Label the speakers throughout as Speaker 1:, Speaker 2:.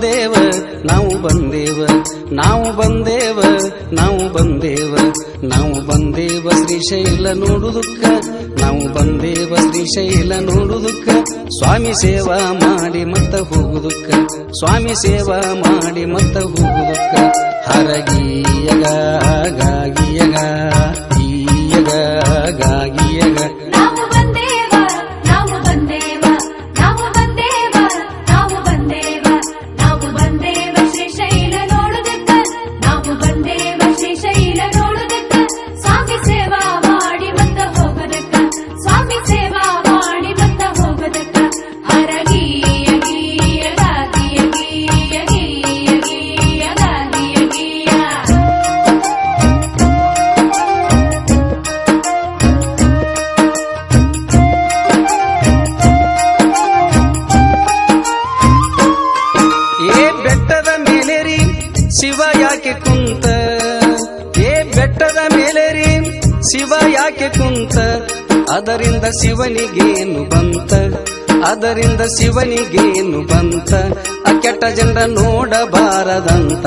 Speaker 1: ಬಂದೇವ ನಾವು ಬಂದೇವ ನಾವು ಬಂದೇವ ನಾವು ಬಂದೇವ ನಾವು ಬಂದೇವ ಶ್ರೀಶೈಲ ನೋಡುವುದಕ್ಕ ನಾವು ಬಂದೇವ ಶ್ರೀಶೈಲ ನೋಡುವುದಕ್ಕ ಸ್ವಾಮಿ ಸೇವಾ ಮಾಡಿ ಮತ್ತ ಹೋಗುವುದಕ್ಕ ಸ್ವಾಮಿ ಸೇವಾ ಮಾಡಿ ಮತ್ತ ಹೋಗುವುದಕ್ಕ ಹರಗಿಯಗ ಗಾಗಿಯಗ ಈಯಗ ಗಾಗಿಯಗ ಶಿವ ಯಾಕೆ ಕುಂತ ಏ ಬೆಟ್ಟದ ಮೇಲೆ ರೀ ಶಿವ ಯಾಕೆ ಕುಂತ ಅದರಿಂದ ಶಿವನಿಗೇನು ಬಂತ ಅದರಿಂದ ಶಿವನಿಗೇನು ಬಂತ ಆ ಕೆಟ್ಟ ಜನರ ನೋಡಬಾರದಂತ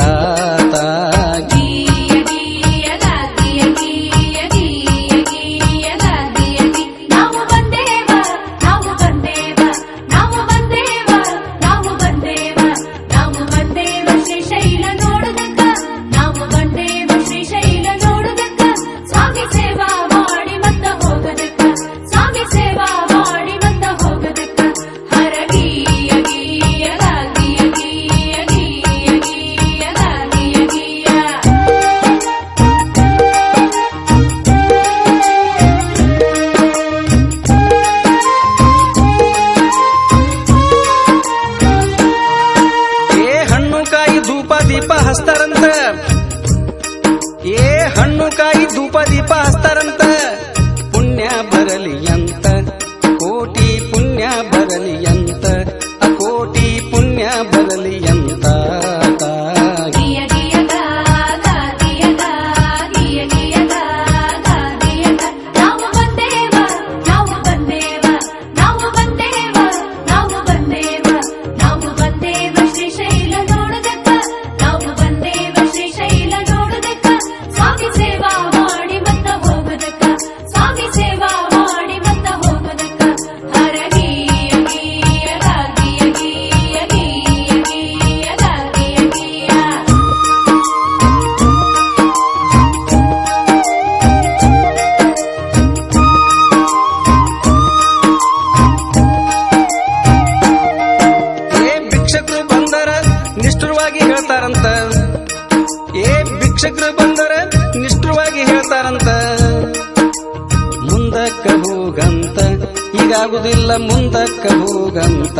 Speaker 1: ದೀಪ ಹಸ್ತಾರಂತ ಏ ಹಣ್ಣು ಕಾಯಿ ಧೂಪ ದೀಪ ಹಸ್ತಾರಂತ ಪುಣ್ಯ ಬರಲಿ ಅಂತ ಕೋಟಿ ಪುಣ್ಯ ಬರಲಿ ಅಂತ ಕೋಟಿ ಪುಣ್ಯ ಬರಲಿ ಅಂತ ನಿಷ್ಠುರವಾಗಿ ಹೇಳ್ತಾರಂತ ಏ ಭಿಕ್ಷಕರು ಬಂದರ ನಿಷ್ಠುರವಾಗಿ ಹೇಳ್ತಾರಂತ ಮುಂದಕ್ಕ ಹೋಗಂತ ಹೀಗಾಗುದಿಲ್ಲ ಮುಂದಕ್ಕ ಹೋಗಂತ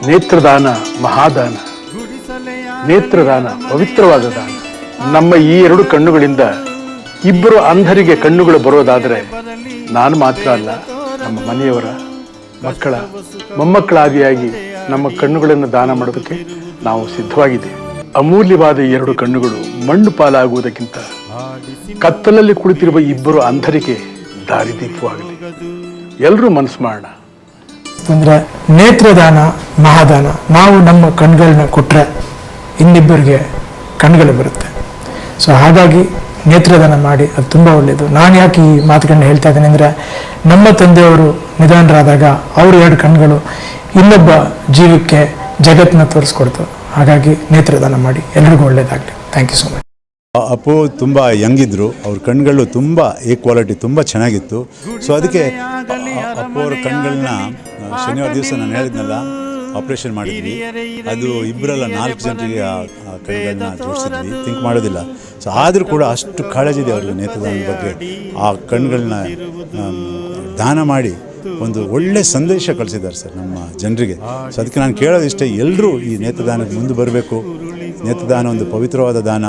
Speaker 2: ನೇತ್ರದಾನ ಮಹಾದಾನ, ನೇತ್ರದಾನ ಪವಿತ್ರವಾದ ದಾನ. ನಮ್ಮ ಈ ಎರಡು ಕಣ್ಣುಗಳಿಂದ ಇಬ್ಬರು ಅಂಧರಿಗೆ ಕಣ್ಣುಗಳು ಬರೋದಾದರೆ ನಾನು ಮಾತ್ರ ಅಲ್ಲ, ನಮ್ಮ ಮನೆಯವರ ಮಕ್ಕಳ ಮೊಮ್ಮಕ್ಕಳಾದಿಯಾಗಿ ನಮ್ಮ ಕಣ್ಣುಗಳನ್ನು ದಾನ ಮಾಡೋದಕ್ಕೆ ನಾವು ಸಿದ್ಧವಾಗಿದ್ದೇವೆ. ಅಮೂಲ್ಯವಾದ ಈ ಎರಡು ಕಣ್ಣುಗಳು ಮಣ್ಣು ಪಾಲಾಗುವುದಕ್ಕಿಂತ ಕತ್ತಲಲ್ಲಿ ಕುಳಿತಿರುವ ಇಬ್ಬರು ಅಂಧರಿಗೆ ದಾರಿದೀಪವಾಗಲಿ. ಎಲ್ಲರೂ ಮನಸ್ಸು ಮಾಡೋಣ.
Speaker 3: ಅಂದ್ರೆ ನೇತ್ರದಾನ ಮಹಾದಾನ. ನಾವು ನಮ್ಮ ಕಣ್ಗಳನ್ನ ಕೊಟ್ಟರೆ ಇನ್ನಿಬ್ಬರಿಗೆ ಕಣ್ಗಳು ಬರುತ್ತೆ. ಸೊ ಹಾಗಾಗಿ ನೇತ್ರದಾನ ಮಾಡಿ, ಅದು ತುಂಬ ಒಳ್ಳೆಯದು. ನಾನು ಯಾಕೆ ಈ ಮಾತುಗಳನ್ನ ಹೇಳ್ತಾ ಇದ್ದೇನೆ ಅಂದರೆ, ನಮ್ಮ ತಂದೆಯವರು ನಿಧನರಾದಾಗ ಅವ್ರ ಎರಡು ಕಣ್ಗಳು ಇನ್ನೊಬ್ಬ ಜೀವಕ್ಕೆ ಜಗತ್ತನ್ನ ತೋರಿಸ್ಕೊಡ್ತು. ಹಾಗಾಗಿ ನೇತ್ರದಾನ ಮಾಡಿ, ಎಲ್ರಿಗೂ ಒಳ್ಳೇದಾಗಲಿ. Thank you so much.
Speaker 4: Appu ತುಂಬ ಯಂಗಿದ್ರು, ಅವ್ರ ಕಣ್ಗಳು ತುಂಬ ಈಕ್ವಾಲಿಟಿ ತುಂಬ ಚೆನ್ನಾಗಿತ್ತು. ಸೊ ಅದಕ್ಕೆ ಅಪ್ಪು ಅವ್ರ ಕಣ್ಗಳನ್ನ ಶನಿವಾರ ದಿವಸ ನಾನು ಹೇಳಿದ್ನಲ್ಲ ಆಪ್ರೇಷನ್ ಮಾಡಿದ್ವಿ. ಅದು ಇಬ್ಬರಲ್ಲ 4 ಜನರಿಗೆ ಆ ಕಣ್ಗಳನ್ನ ಜೋಡಿಸಿದ್ವಿ, ಥಿಂಕ್ ಮಾಡೋದಿಲ್ಲ. ಸೊ ಆದರೂ ಕೂಡ ಅಷ್ಟು ಕಾಳಜಿ ಇದೆ ಅವ್ರಿಗೆ ನೇತ್ರದಾನದ ಬಗ್ಗೆ. ಆ ಕಣ್ಗಳನ್ನ ದಾನ ಮಾಡಿ ಒಂದು ಒಳ್ಳೆ ಸಂದೇಶ ಕಳಿಸಿದ್ದಾರೆ ಸರ್ ನಮ್ಮ ಜನರಿಗೆ. ಸೊ ಅದಕ್ಕೆ ನಾನು ಕೇಳೋದಿಷ್ಟೇ, ಎಲ್ಲರೂ ಈ ನೇತ್ರದಾನಕ್ಕೆ ಮುಂದೆ ಬರಬೇಕು. ನೇತ್ರದಾನ ಒಂದು ಪವಿತ್ರವಾದ ದಾನ,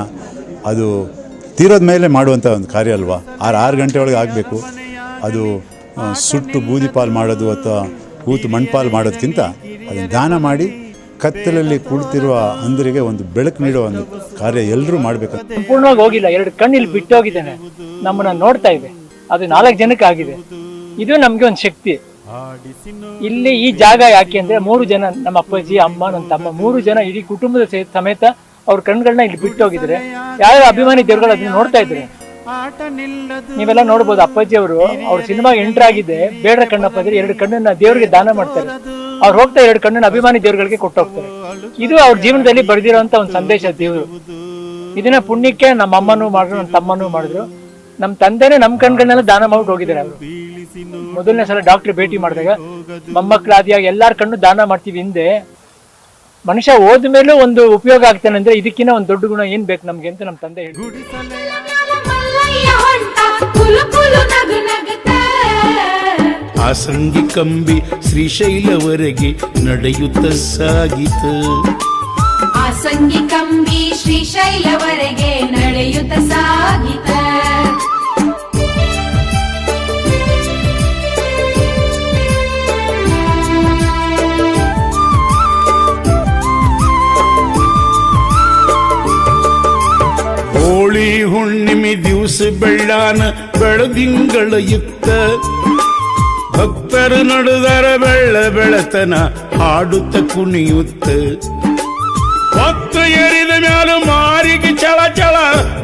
Speaker 4: ಅದು ತೀರೋದ ಮೇಲೆ ಮಾಡುವಂಥ ಒಂದು ಕಾರ್ಯ ಅಲ್ವಾ. 6 ಗಂಟೆ ಒಳಗೆ ಆಗಬೇಕು. ಅದು ಸುಟ್ಟು ಬೂದಿ ಪಾಲು ಮಾಡೋದು ಅಥವಾ ಕೂತು ಮಣ್ಪಾಲು ಮಾಡೋದಕ್ಕಿಂತ ಅದನ್ನು ದಾನ ಮಾಡಿ ಕತ್ತಲಲ್ಲಿ ಕುಳಿತಿರುವ ಅಂಧರಿಗೆ ಒಂದು ಬೆಳಕು ನೀಡುವ ಒಂದು ಕಾರ್ಯ ಎಲ್ಲರೂ ಮಾಡಬೇಕು.
Speaker 5: ಸಂಪೂರ್ಣವಾಗಿ ಹೋಗಿಲ್ಲ, 2 ಕಣ್ಣು ಇಲ್ಲಿ ಬಿಟ್ಟು ಹೋಗಿದ್ದೇನೆ, ನಮ್ಮನ್ನ ನೋಡ್ತಾ ಇದೆ. ಅದು 4 ಜನಕ್ಕೆ ಆಗಿದೆ. ಇದು ನಮ್ಗೆ ಒಂದು ಶಕ್ತಿ. ಇಲ್ಲಿ ಈ ಜಾಗ ಯಾಕೆ ಅಂದ್ರೆ 3 ಜನ, ನಮ್ಮ ಅಪ್ಪಾಜಿ, ಅಮ್ಮ, ನನ್ನ ತಮ್ಮ, 3 ಜನ ಇಡೀ ಕುಟುಂಬದ ಸಮೇತ ಅವ್ರ ಕಣ್ಗಳನ್ನ ಇಲ್ಲಿ ಬಿಟ್ಟು ಹೋಗಿದ್ರೆ ಯಾವ ಅಭಿಮಾನಿ ದೇವ್ರುಗಳು ಅದನ್ನ ನೋಡ್ತಾ ಇದ್ರೆ ನೀವೆಲ್ಲ ನೋಡ್ಬೋದು. ಅಪ್ಪಾಜಿ ಅವ್ರ ಸಿನಿಮಾ ಎಂಟರ್ ಆಗಿದೆ, ಬೇಡ್ರ ಕಣ್ಣಪ್ಪ ಅಂದ್ರೆ 2 ಕಣ್ಣನ್ನ ದೇವ್ರಿಗೆ ದಾನ ಮಾಡ್ತಾರೆ. ಅವ್ರು ಹೋಗ್ತಾ 2 ಕಣ್ಣನ್ನ ಅಭಿಮಾನಿ ದೇವ್ರುಗಳಿಗೆ ಕೊಟ್ಟು ಹೋಗ್ತಾರೆ. ಇದು ಅವ್ರ ಜೀವನದಲ್ಲಿ ಬರೆದಿರುವಂತ ಒಂದು ಸಂದೇಶ ದೇವ್ರು. ಇದನ್ನ ಪುಣ್ಯಕ್ಕೆ ನಮ್ಮ ಅಮ್ಮನೂ ಮಾಡಿದ್ರು, ನನ್ನ ತಮ್ಮನೂ ಮಾಡಿದ್ರು. ನಮ್ಮ ತಂದೆನೇ ನಮ್ಮ ಕಣ್ಗಳನ್ನೆಲ್ಲ ದಾನ ಮಾಡ್ಬಿಟ್ಟು ಹೋಗಿದ್ದಾರೆ. ಅವರು ಮೊದಲನೇ ಸಲ ಡಾಕ್ಟರ್ ಭೇಟಿ ಮಾಡಿದಾಗ ಮೊಮ್ಮಕ್ಕಳಾದಿಯಾಗ ಎಲ್ಲಾರ ಕಣ್ಣು ದಾನ ಮಾಡ್ತೀವಿ. ಹಿಂದೆ ಮನುಷ್ಯ ಹೋದ್ಮೇಲೂ ಒಂದು ಉಪಯೋಗ ಆಗ್ತಾನೆ ಅಂದ್ರೆ ಇದಕ್ಕಿಂತ ಒಂದು ದೊಡ್ಡ ಗುಣ ಏನ್ ಬೇಕು ನಮ್ಗೆ ಅಂತ ನಮ್ಮ ತಂದೆ ಹೇಳಿ.
Speaker 6: ಆಸಂಗಿ ಕಂಬಿ ಶ್ರೀಶೈಲವರೆಗೆ ನಡೆಯುತ್ತ ಸಾಗಿತ.
Speaker 7: ಆಸಂಗಿ ಕಂಬಿ ಶ್ರೀಶೈಲವರೆಗೆ ನಡೆಯುತ್ತ ಸಾಗಿತ.
Speaker 6: ಹೋಳಿ ಹುಣ್ಣಿಮೆ ದಿವಸ ಬೆಳ್ಳಾನ ಬೆಳದಿಂಗಳ ಯುಕ್ತ. ಭಕ್ತರು ನಡೆದರ ಬೆಳತನ ಹಾಡುತ್ತ ಕುಣಿಯುತ್ತ. ಹೊತ್ತು ಏರಿದ ಮ್ಯಾಲ ಮಾರಿಗೆ ಚಳ ಚಳ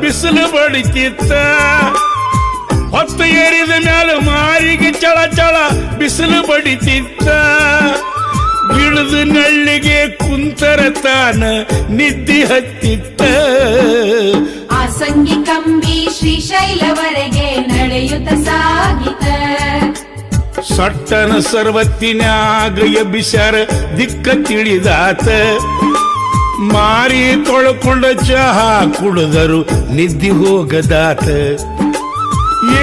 Speaker 6: ಬಿಸಿಲು ಬಡಿತಿತ್ತ. ಹೊತ್ತು ಏರಿದ ಮ್ಯಾಲ ಮಾರಿಗೆ ಚಳ ಚಳ ಬಿಸಿಲು ಬಡಿತಿತ್ತ. ಗಿಡದ ನಳ್ಳಿಗೆ ಕುಂತರ ತಾನ ನಿದ್ದೆ ಹತ್ತಿತ್ತ.
Speaker 7: ಆಸಂಗಿ ಕಂಬಿ ಶ್ರೀಶೈಲವರೆಗೆ ನಡೆಯುತ್ತ ಸಾಗಿತ.
Speaker 6: ಸಟ್ಟನ ಸರ್ವತ್ತಿನ್ಯಾಗ ಎಬ್ಬಿಸ್ಯಾರ ದಿಕ್ಕ ತಿಳಿದಾತ. ಮಾರಿ ತೊಳ್ಕೊಂಡ ಚಹಾ ಕುಡಿದರು ನಿದ್ದೆ ಹೋಗದಾತ.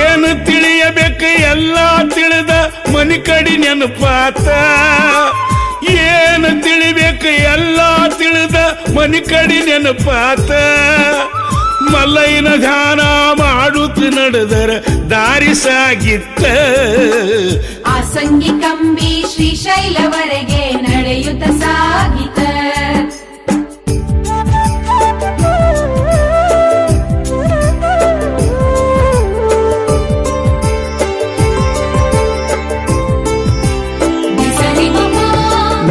Speaker 6: ಏನು ತಿಳಿಯಬೇಕು ಎಲ್ಲ ತಿಳಿದ ಮನಿ ಕಡಿ ನೆನಪಾತ. ಏನು ತಿಳಿಬೇಕು ಎಲ್ಲ ತಿಳಿದ ಮನಿ ಕಡಿ ನೆನಪಾತ. ಮಲ್ಲಯ್ಯನ ಧ್ಯಾನ ಮಾಡುತ್ತ ನಡೆದರ ದಾರಿ ಸಾಗಿತ್ತ.
Speaker 7: ಆಸಂಗಿ ಕಂಬಿ ಶ್ರೀಶೈಲವರೆಗೆ ನಡೆಯುತ್ತ ಸಾಗಿತ.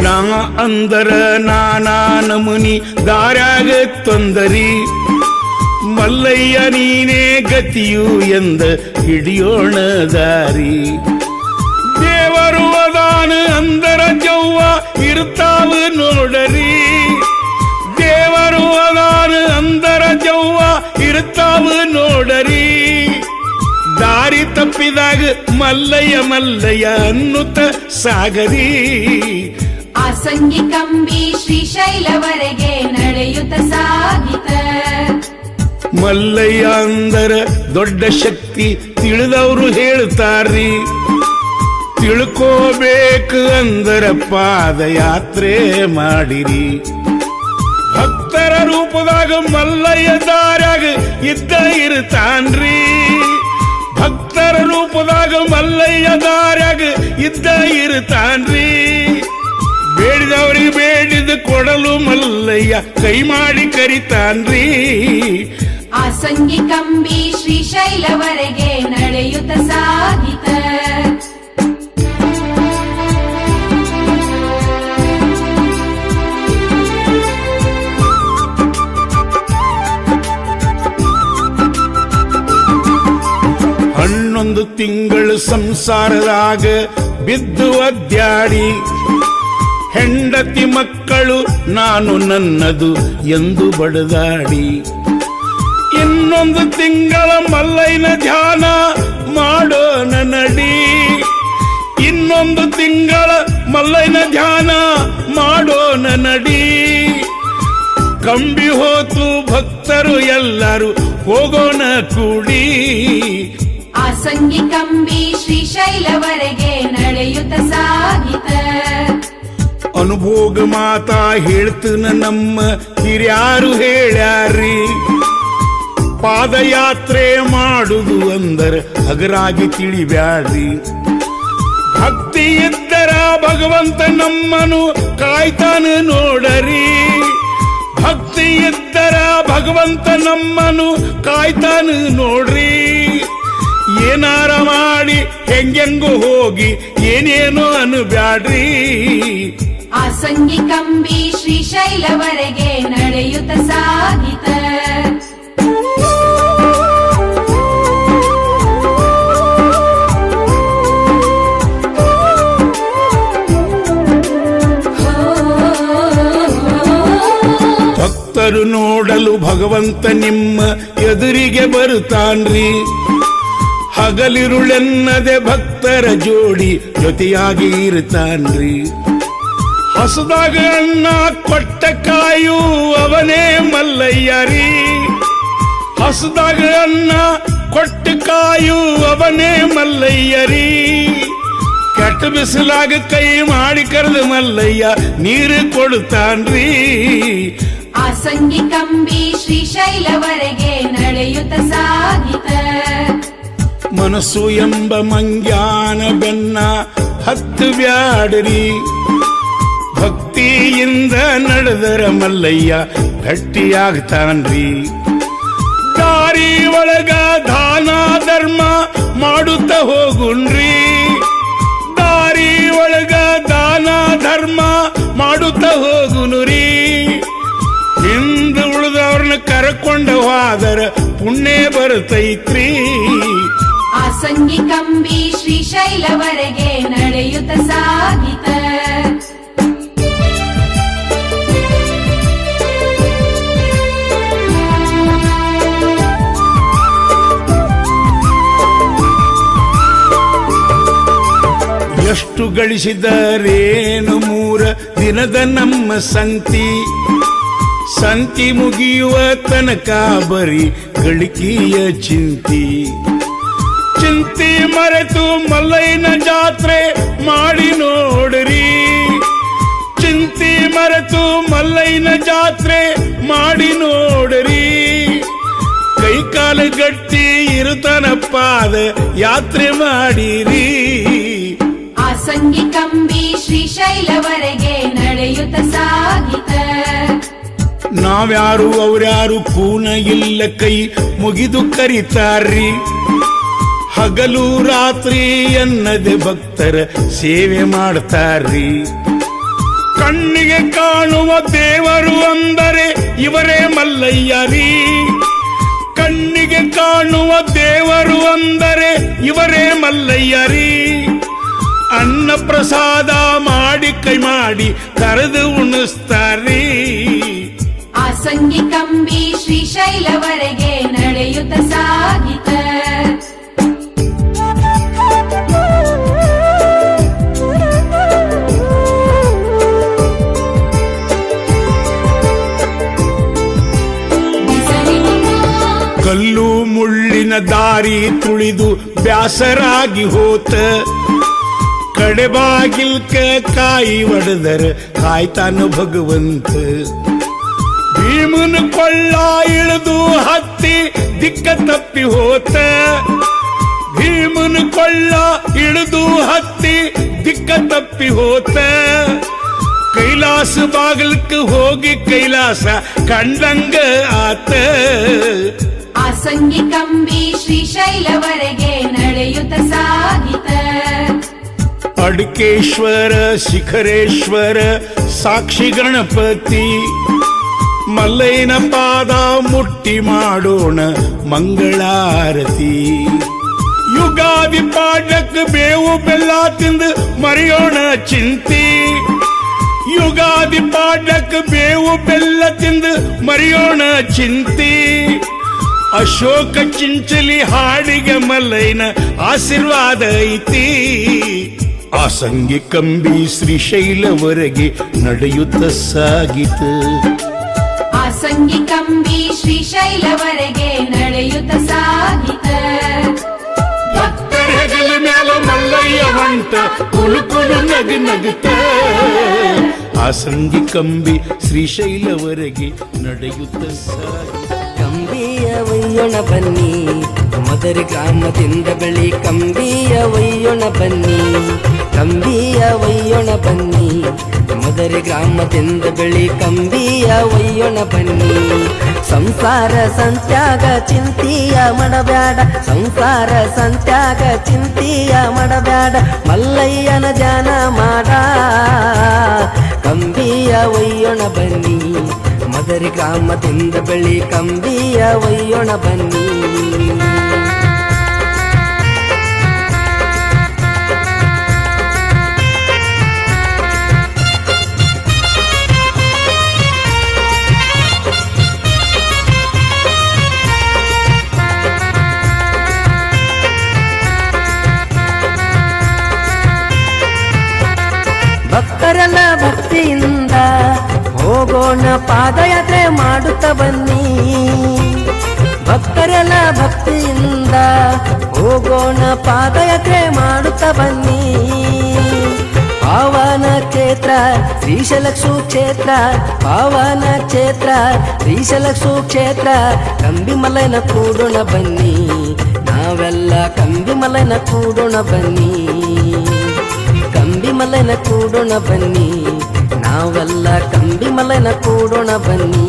Speaker 6: ನಾ ಅಂದರ ನಾನಾ ನಮುನಿ ದಾರ್ಯಾಗ ತೊಂದರಿ. ಮಲ್ಲಯ್ಯ ನೀನೇ ಗತಿಯು ಎಂದ ಹಿಡಿಯೋಣ ದಾರಿ. ದೇವರು ಅದಾನ ಅಂದರ ಜವ್ವ ಇರ್ತಾವ ನೋಡರಿ. ದೇವರು ಅದಾನ ಅಂದರ ಜವ್ವ ಇರ್ತಾವ ನೋಡರಿ. ದಾರಿ ತಪ್ಪಿದಾಗ ಮಲ್ಲಯ್ಯ ಮಲ್ಲಯ್ಯ ಅನ್ನುತ್ತ ಸಾಗರಿ.
Speaker 7: ಆಸಂಗಿ ಕಂಬಿ ಶ್ರೀಶೈಲವರೆಗೆ ನಡೆಯುತ್ತ ಸಾಗಿತ.
Speaker 6: ಮಲ್ಲಯ್ಯ ಅಂದರ ದೊಡ್ಡ ಶಕ್ತಿ ತಿಳಿದವರು ಹೇಳ್ತಾರ್ರಿ. ತಿಳ್ಕೋಬೇಕು ಅಂದರ ಪಾದಯಾತ್ರೆ ಮಾಡಿರಿ. ಭಕ್ತರ ರೂಪದಾಗ ಮಲ್ಲಯ್ಯ ದಾರ್ಯಾಗ ಇದ್ದ ಇರ್ತಾನ್ರಿ. ಭಕ್ತರ ರೂಪದಾಗ ಮಲ್ಲಯ್ಯ ದಾರ್ಯಾಗ ಇದ್ದ ಇರ್ತಾನ್ರಿ. ಬೇಡಿದವ್ರಿಗೆ ಬೇಡಿದ ಕೊಡಲು ಮಲ್ಲಯ್ಯ ಕೈ ಮಾಡಿ ಕರಿತಾನ್ರಿ.
Speaker 7: ಆಸಂಗಿ ಕಂಬಿ ಶ್ರೀಶೈಲವರೆಗೆ ನಡೆಯುತ್ತ ಸಾಗಿತ.
Speaker 6: ಹನ್ನೊಂದು ತಿಂಗಳು ಸಂಸಾರದಾಗ ಬಿದ್ದು ಅದ್ಯಾಡಿ. ಹೆಂಡತಿ ಮಕ್ಕಳು ನಾನು ನನ್ನದು ಎಂದು ಬಡದಾಡಿ. ಇನ್ನೊಂದು ತಿಂಗಳ ಮಲ್ಲಯ್ಯನ ಧ್ಯಾನ ಮಾಡೋಣ ನಡಿ. ಇನ್ನೊಂದು ತಿಂಗಳ ಮಲ್ಲಯ್ಯನ ಧ್ಯಾನ ಮಾಡೋಣ ನಡಿ. ಕಂಬಿ ಹೋತು ಭಕ್ತರು ಎಲ್ಲರೂ ಹೋಗೋಣ ಕೂಡಿ.
Speaker 7: ಆಸಂಗಿ ಕಂಬಿ ಶ್ರೀಶೈಲವರೆಗೆ ನಡೆಯುತ್ತ
Speaker 6: ಅನುಭೋಗ ಮಾತಾ ಹೇಳ್ತನ ನಮ್ಮ ಹಿರಿಯಾರು ಹೇಳ್ಯಾರಿ. ಪಾದಯಾತ್ರೆ ಮಾಡುದು ಅಂದರ ಹಗರಾಗಿ ತಿಳಿಬ್ಯಾಡ್ರಿ. ಭಕ್ತಿ ಇದ್ದರ ಭಗವಂತ ನಮ್ಮನು ಕಾಯ್ತಾನ ನೋಡರಿ. ಭಕ್ತಿ ಇದ್ದರ ಭಗವಂತ ನಮ್ಮನು ಕಾಯ್ತಾನ ನೋಡ್ರಿ. ಏನಾರ ಮಾಡಿ ಹೆಂಗೆಂಗು ಹೋಗಿ ಏನೇನೋ ಅನ್ಬ್ಯಾಡ್ರಿ.
Speaker 7: ಆಸಂಗಿ ಕಂಬಿ ಶ್ರೀಶೈಲವರೆಗೆ ನಡೆಯುತ್ತ ಸಾಗಿತ.
Speaker 6: ಭಕ್ತರು ನೋಡಲು ಭಗವಂತ ನಿಮ್ಮ ಎದುರಿಗೆ ಬರುತ್ತಾನ್ರಿ. ಹಗಲಿರುಳೆನ್ನದೆ ಭಕ್ತರ ಜೋಡಿ ಜೊತೆಯಾಗಿ ಇರುತ್ತಾನ್ರಿ. ಹಸದಾಗ ಅನ್ನ ಕೊಟ್ಟ ಕಾಯು ಅವನೇ ಮಲ್ಲಯ್ಯರಿ. ಹಸದಾಗ ಅನ್ನ ಕೊಟ್ಟ ಕಾಯು ಅವನೇ ಮಲ್ಲಯ್ಯರಿ. ಕೆಟ್ಟ ಬಿಸಿಲಾಗ ಕೈ ಮಾಡಿ ಕರೆದ ಮಲ್ಲಯ್ಯ ನೀರು ಕೊಡುತ್ತಾನ್ರಿ.
Speaker 7: ಆಸಂಗಿ ಕಂಬಿ ಶ್ರೀಶೈಲವರೆಗೆ ನಡೆಯುತ್ತ ಸಾಗಿತ.
Speaker 6: ಮನಸ್ಸು ಎಂಬ ಮಂಗ್ಯಾನ ಬೆನ್ನ ಹತ್ತು ಬ್ಯಾಡ್ರಿ. ಭಕ್ತಿಯಿಂದ ನಡೆದರ ಮಲ್ಲಯ್ಯ ಗಟ್ಟಿಯಾಗ್ತಾನ್ರಿ. ದಾರಿ ಒಳಗ ದಾನ ಧರ್ಮ ಮಾಡುತ್ತ ಹೋಗುಣ್ರಿ. ದಾರಿ ಒಳಗ ದಾನ ಧರ್ಮ ಮಾಡುತ್ತ ಹೋಗುನುರಿ. ಹಿಂದ ಉಳಿದವ್ರನ್ನ ಕರ್ಕೊಂಡ ಹೋದರ ಪುಣ್ಯ ಬರ್ತೈತ್ರಿ.
Speaker 7: ಆಸಂಗಿ ಕಂಬಿ ಶ್ರೀಶೈಲವರೆಗೆ ನಡೆಯುತ್ತ ಸಾಗಿತ.
Speaker 6: ಎಷ್ಟು ಗಳಿಸಿದರೇನು 3 ದಿನದ ನಮ್ಮ ಸಂತಿ. ಸಂತಿ ಮುಗಿಯುವ ತನಕ ಬರೀ ಗಳಿಕೆಯ ಚಿಂತಿ. ಚಿಂತಿ ಮರೆತು ಮಲ್ಲಯ್ಯನ ಜಾತ್ರೆ ಮಾಡಿ ನೋಡ್ರಿ. ಚಿಂತಿ ಮರೆತು ಮಲ್ಲಯ್ಯನ ಜಾತ್ರೆ ಮಾಡಿ ನೋಡ್ರಿ. ಕೈಕಾಲು ಗಟ್ಟಿ ಇರುತ್ತನಪ್ಪಾದ ಯಾತ್ರೆ ಮಾಡಿರಿ.
Speaker 7: ಆಸಂಗಿ ಕಂಬಿ ಶ್ರೀಶೈಲವರೆಗೆ ನಡೆಯುತ್ತ ಸಾಗಿತ.
Speaker 6: ನಾವ್ಯಾರು ಅವ್ರ್ಯಾರು ಕೂನ ಇಲ್ಲ ಕೈ ಮುಗಿದು ಕರಿತಾರ್ರಿ. ಹಗಲು ರಾತ್ರಿ ಎನ್ನದೆ ಭಕ್ತರ ಸೇವೆ ಮಾಡ್ತಾರ್ರಿ. ಕಣ್ಣಿಗೆ ಕಾಣುವ ದೇವರು ಅಂದರೆ ಇವರೇ ಮಲ್ಲಯ್ಯರಿ. ಕಣ್ಣಿಗೆ ಕಾಣುವ ದೇವರು ಅಂದರೆ ಇವರೇ ಮಲ್ಲಯ್ಯರಿ. ಅನ್ನ ಪ್ರಸಾದ ಮಾಡಿ ಕೈ ಮಾಡಿ ಕರೆದು ಉಣಿಸ್ತಾರ್ರಿ.
Speaker 7: ಆಸಂಗಿ ಕಂಬಿ ಶ್ರೀಶೈಲವರೆಗೆ ನಡೆಯುತ್ತ ಸಾಗಿತ.
Speaker 6: ಕಲ್ಲು ಮುಳ್ಳಿನ ದಾರಿ ತುಳಿದು ಬ್ಯಾಸರಾಗಿ ಹೋತ. ಕಡೆಬಾಗಿಲ್ಕ ಕಾಯಿ ಒಡೆದರ ಕಾಯ್ತಾನ ಭಗವಂತ. ಭೀಮನ ಕೊಳ್ಳ ಇಳಿದು ಹತ್ತಿ ದಿಕ್ಕ ತಪ್ಪಿ ಹೋತ. ಭೀಮನ ಕೊಳ್ಳ ಇಳಿದು ಹತ್ತಿ ದಿಕ್ಕ ತಪ್ಪಿ ಹೋತ. ಕೈಲಾಸ ಬಾಗಿಲ್ಕ ಹೋಗಿ ಕೈಲಾಸ ಕಂಡಂಗ ಆತ.
Speaker 7: ಆಸಂಗಿ ಕಂಬಿ ಶ್ರೀಶೈಲವರೆಗೆ ನಡೆಯುತ್ತ ಸಾಗಿತ.
Speaker 6: ಅಡ್ಕೇಶ್ವರ ಶಿಖರೇಶ್ವರ ಸಾಕ್ಷಿ ಗಣಪತಿ. ಮಲ್ಲಯ್ಯನ ಪಾದ ಮುಟ್ಟಿ ಮಾಡೋಣ ಮಂಗಳಾರತಿ. ಯುಗಾದಿ ಪಾಡ್ಯಕ್ಕೆ ಬೇವು ಬೆಲ್ಲ ತಿಂದು ಮರೆಯೋಣ ಚಿಂತಿ. ಯುಗಾದಿ ಪಾಡ್ಯಕ್ಕೆ ಬೇವು ಬೆಲ್ಲ ತಿಂದು ಮರೆಯೋಣ ಚಿಂತಿ. ಅಶೋಕ ಚಿಂಚಲಿ ಹಾಡಿಗೆ ಮಲ್ಲಯ್ಯನ ಆಶೀರ್ವಾದ ಐತಿ. ಆಸಂಗಿ ಕಂಬಿ ಶ್ರೀಶೈಲವರೆಗೆ ನಡೆಯುತ್ತ ಸಾಗಿತ.
Speaker 7: ಆಸಂಗಿ ಕಂಬಿ ಶ್ರೀಶೈಲವರೆಗೆ ನಡೆಯುತ್ತ ಸಾಗಿತ.
Speaker 6: ಭಕ್ತರ ತಲೆ ಮ್ಯಾಲ ಮಲ್ಲಯ್ಯ ಹೊಂಟ ಕುಲುಕುಲು ನಗು ನಗುತ್ತ ಆಸಂಗಿ ಕಂಬಿ ಶ್ರೀಶೈಲವರೆಗೆ ನಡೆಯುತ್ತ ಸಾಗಿ
Speaker 1: ಕಂಬಿಯ ಒಯ್ಯೋಣ ಬನ್ನಿ ಮದರಿ ಗ್ರಾಮದಿಂದ ಬಳಿ ಕಂಬಿಯ ಒಯ್ಯೋಣ ಬನ್ನಿ ಕಂಬಿಯ ಒಯ್ಯೋಣ ಬನ್ನಿ ಮದರಿ ಗ್ರಾಮದಿಂದ ಬಳಿ ಕಂಬಿಯ ಒಯ್ಯೋಣ ಬನ್ನಿ ಸಂಸಾರ ಸಂತ್ಯಾಗ ಚಿಂತಿಯ ಮಾಡಬ್ಯಾಡ ಸಂಸಾರ ಸಂತ್ಯಾಗ ಚಿಂತಿಯ ಮಾಡಬ್ಯಾಡ ಮಲ್ಲಯ್ಯನ ಜಾನ ಮಾಡ ಕಂಬಿಯ ಒಯ್ಯೋಣ ಬನ್ನಿ ಮದರಿ ಗ್ರಾಮದಿಂದ ಬಳಿ ಕಂಬಿಯ ಒಯ್ಯೋಣ ಬನ್ನಿ ಭಕ್ತರೆಲ್ಲ ಭಕ್ತಿಯಿಂದ ಹೋಗೋಣ ಪಾದಯಾತ್ರೆ ಮಾಡುತ್ತ ಬನ್ನಿ ಭಕ್ತರೆಲ್ಲ ಭಕ್ತಿಯಿಂದ ಹೋಗೋಣ ಪಾದಯಾತ್ರೆ ಮಾಡುತ್ತ ಬನ್ನಿ ಪಾವನ ಕ್ಷೇತ್ರ ಶ್ರೀಶೈಲಕ್ಷು ಕ್ಷೇತ್ರ ಪಾವನ ಕ್ಷೇತ್ರ ಶ್ರೀಶೈಲಕ್ಷು ಕ್ಷೇತ್ರ ಕಂಬಿಮಲೈನ ಕೂಡೋಣ ಬನ್ನಿ ನಾವೆಲ್ಲ ಕಂಬಿಮಲೈನ ಕೂಡೋಣ ಬನ್ನಿ ಕಂಬಿಮಲೈನ ಕೂಡೋಣ ಬನ್ನಿ ನಾವೆಲ್ಲ ಕಂಬಿಮಲೈನ ಕೂಡೋಣ ಬನ್ನಿ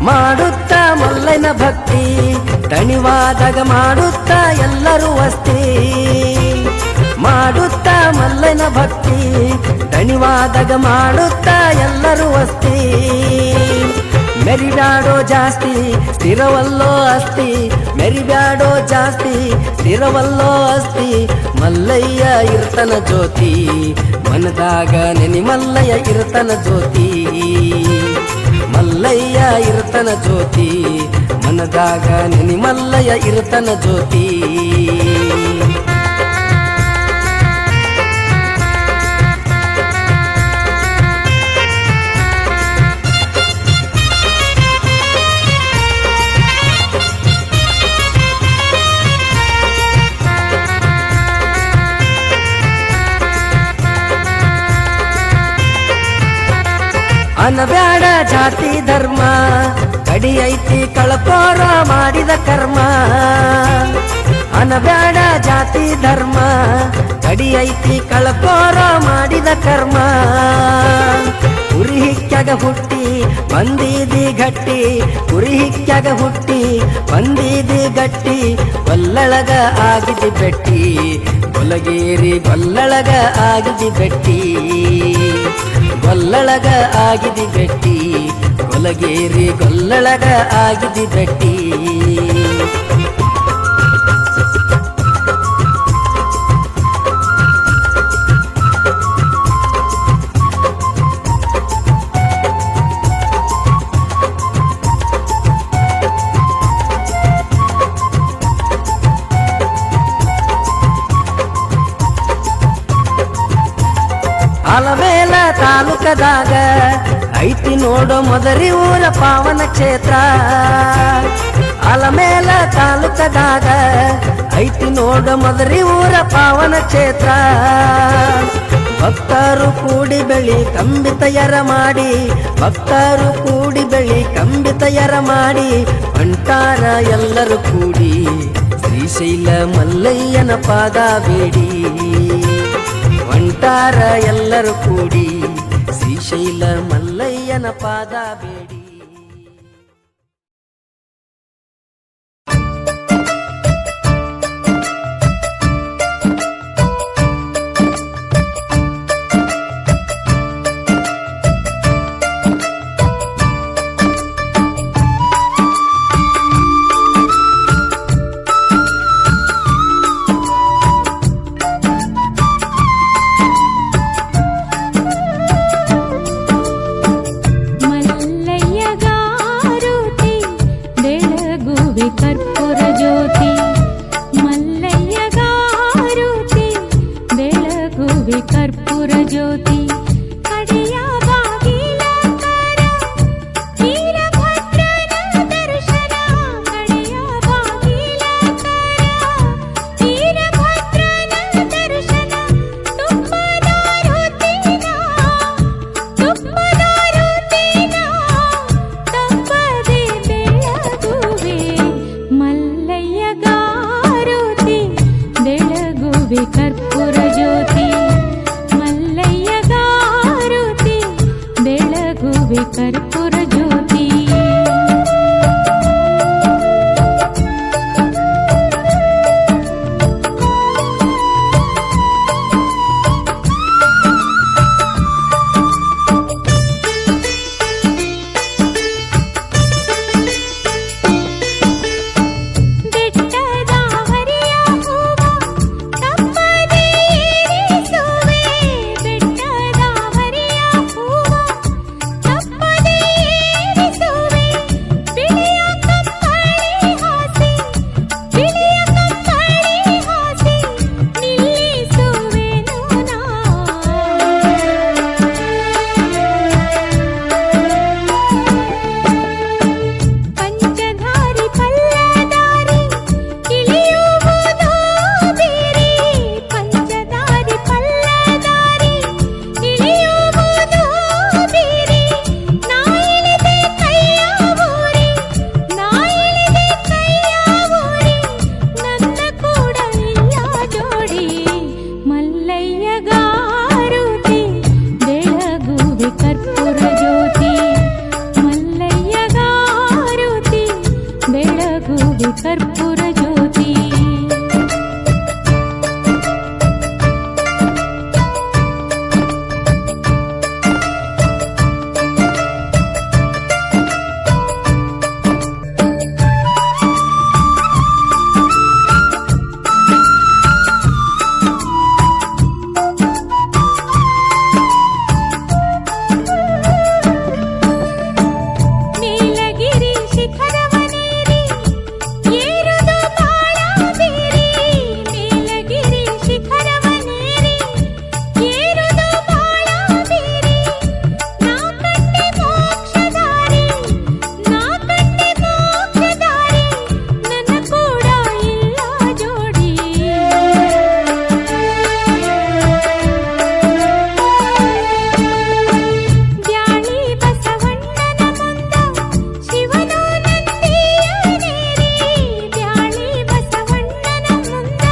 Speaker 1: ಮಾಡುತ್ತ ಮಲ್ಲಯ್ಯನ ಭಕ್ತಿ ದಣಿವಾದಾಗ ಮಾಡುತ್ತ ಎಲ್ಲರೂ ವಸ್ತಿ ಮಾಡುತ್ತ ಮಲ್ಲಯ್ಯನ ಭಕ್ತಿ ದಣಿವಾದಾಗ ಮಾಡುತ್ತ ಎಲ್ಲರೂ ವಸ್ತಿ ಮೆರಿಬ್ಯಾಡೋ ಜಾಸ್ತಿ ಸ್ಥಿರವಲ್ಲೋ ಅಸ್ತಿ ಮೆರಿಬ್ಯಾಡೋ ಜಾಸ್ತಿ ಸ್ಥಿರವಲ್ಲೋ ಅಸ್ತಿ ಮಲ್ಲಯ್ಯ ಇರ್ತನ ಜ್ಯೋತಿ ಮನದಾಗ ನೆನಿ ಮಲ್ಲಯ್ಯ ಇರ್ತನ ಜ್ಯೋತಿ ಮಲ್ಲಯ್ಯ ಇರ್ತನ ಜ್ಯೋತಿ ಮನದಾಗ ನೆನಿ ಮಲ್ಲಯ್ಯ ಇರ್ತನ ಜ್ಯೋತಿ ಅನಬ್ಯಾಡ ಜಾತಿ ಧರ್ಮ ಕಡಿ ಐತಿ ಕಳಕೋರ ಮಾಡಿದ ಕರ್ಮ ಅನಬ್ಯಾಡ ಜಾತಿ ಧರ್ಮ ಕಡಿ ಐತಿ ಕಳಕೋರ ಮಾಡಿದ ಕರ್ಮ ಕುರಿ ಹಿಕ್ಕಾಗ ಹುಟ್ಟಿ ಬಂದಿದಿ ಗಟ್ಟಿ ಕುರಿ ಹಿಕ್ಕಾಗ ಹುಟ್ಟಿ ಬಂದಿದಿ ಗಟ್ಟಿ ಗೊಲ್ಲಳಗ ಆಗಿದಿ ಬೆಟ್ಟಿ ಗೊಲಗೇರಿ ಗೊಲ್ಲಳಗ ಆಗಿದಿ ಬೆಟ್ಟಿ ಗೊಲ್ಲಳಗ ಆಗಿದಿ ಬೆಟ್ಟಿ ಗೊಲಗೇರಿ ಗೊಲ್ಲಳಗ ಆಗಿದಿ ಬೆಟ್ಟಿ ಆಲಮೇಲ ತಾಲೂಕದಾಗ ಐತಿ ನೋಡೋ ಮದರಿ ಊರ ಪಾವನ ಕ್ಷೇತ್ರ ಆಲಮೇಲ ತಾಲೂಕದಾಗ ಐತಿ ನೋಡೋ ಮದರಿ ಊರ ಪಾವನ ಕ್ಷೇತ್ರ ಭಕ್ತರು ಕೂಡಿ ಬೆಳಿ ಕಂಬಿ ತಯಾರ ಮಾಡಿ ಭಕ್ತರು ಕೂಡಿ ಬೆಳಿ ಕಂಬಿ ತಯಾರ ಮಾಡಿ ಹೊಂಟಾರ ಎಲ್ಲರೂ ಕೂಡಿ ಶ್ರೀಶೈಲ ಮಲ್ಲಯ್ಯನ ಪಾದ ಬೇಡಿ ಹೊಂಟಾರ ಎಲ್ಲರೂ ಕೂಡಿ ಶ್ರೀಶೈಲ ಮಲ್ಲಯ್ಯನ ಪಾದ ಬೇಡಿ
Speaker 7: ಮಲ್ಲಯ್ಯ
Speaker 8: ಬೆಳಗುವೆ ಕರ್ಪೂರ ಜ್ಯೋತಿ ಮಲ್ಲಯ್ಯಗಾರುತಿ ಬೆಳಗುವೆ ಕರ್ಪೂರ ಜ್ಯೋತಿ ಕಡೆಯ ಬಾಗಿಲ ಕರ ವೀರಭದ್ರನ ದರ್ಶನ ಕಡೆಯ ಬಾಗಿಲ ಕರ ವೀರಭದ್ರನ ದರ್ಶನ ತುಪ್ಪದ ರುತಿನ ತಪ್ಪದೆ ಬೆಳಗುವೆ ಮಲ್ಲಯ್ಯಗಾರುತಿ ಬೆಳಗುವೆ ಕರ್ಪೂರ ಜ್ಯೋತಿ ಮಲ್ಲಯ್ಯಗಾರುತಿ ಬೆಳಗುವೆ ಕರ್ಪೂರ ಜ್ಯೋತಿ ಬೆಟ್ಟದ ಹರಿಯ ಹೂವ ತಪ್ಪದೆ ಏರಿಸುವೆ ಬೆಟ್ಟದ ಹರಿಯ ಹೂವ ತಪ್ಪದೆ ಏರಿಸುವೆ ಬಿಳಿಯ ಕಂಬಳಿ ಹಾಸಿ ನಿಲ್ಲಿಸುವೆನು ನಾ ಪಂಚಧಾರಿ ಪಲ್ಲದಾರಿ ಇಳಿಯುವುದೋ ಬೇರೆ ಪಂಚಧಾರಿ ಪಲ್ಲದಾರಿ ಇಳಿಯುವುದೋ ಬೇರೆ ನಾ ಇಳಿದೆ ಕೈಯ ಊರಿ ನನ್ನ ಕೂಡ ಇಲ್ಲ ಜೋಡಿ ಮಲ್ಲಯ್ಯಗಾರುತಿ ಬೆಳಗುವೆ ಕರ್ಪೂರ ಜ್ಯೋತಿ ಮಲ್ಲಯ್ಯಗಾರುತಿ ಬೆಳಗುವೆ ಕರ್ಪೂರ ಜ್ಯೋತಿ ನೀಲಗಿರಿ ಶಿಖರವನೇರಿ ಏರುದು ಬಾಳ ಬೇರೆ ನೀಲಗಿರಿ ಶಿಖರವನೇರಿ ಏರುದು ಬಾಳ ಬೇರೆ ನಾ ಕಂಡೆ ಮೋಕ್ಷದಾರಿ ನನ್ನ ಕೂಡ ಇಲ್ಲ ಜೋಡಿ ಬ್ಯಾಳಿ ಬಸವಣ್ಣನ ಮುಂದ ಶಿವನು ನಂದಿಯನೇರಿ ಬ್ಯಾಳಿ ಬಸವಣ್ಣನ ಮುಂದ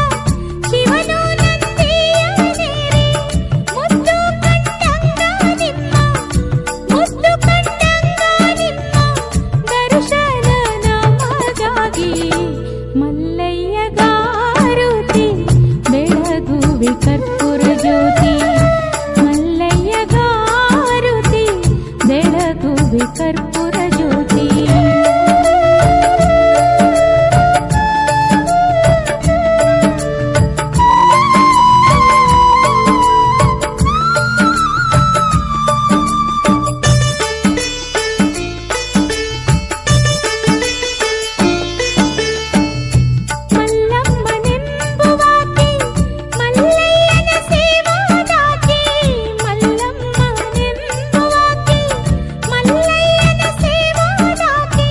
Speaker 8: ಶಿವನು ನಂದಿಯನೇರಿ ಮುದ್ದು ಕಂಡಂಗ ನಿಮ್ಮ ದರ್ಶನ ನಮಗಾಗಿ ಮಲ್ಲಯ್ಯಗಾರುತಿ ಬೆಳಗುವೆ ಕರ್ಪೂರ ಜ್ಯೋತಿ ಮಲ್ಲಯ್ಯಗಾರುತಿ ಬೆಳಗುವೆ ಕರ್ಪೂರ ಜ್ಯೋತಿ ಮಲ್ಲಮ್ಮನೆಂಬುವಾಕೆ ಮಲ್ಲಯ್ಯನ ಸೇವಾದಾಕೆ ಮಲ್ಲಮ್ಮನೆಂಬುವಾಕೆ ಮಲ್ಲಯ್ಯನ ಸೇವಾದಾಕೆ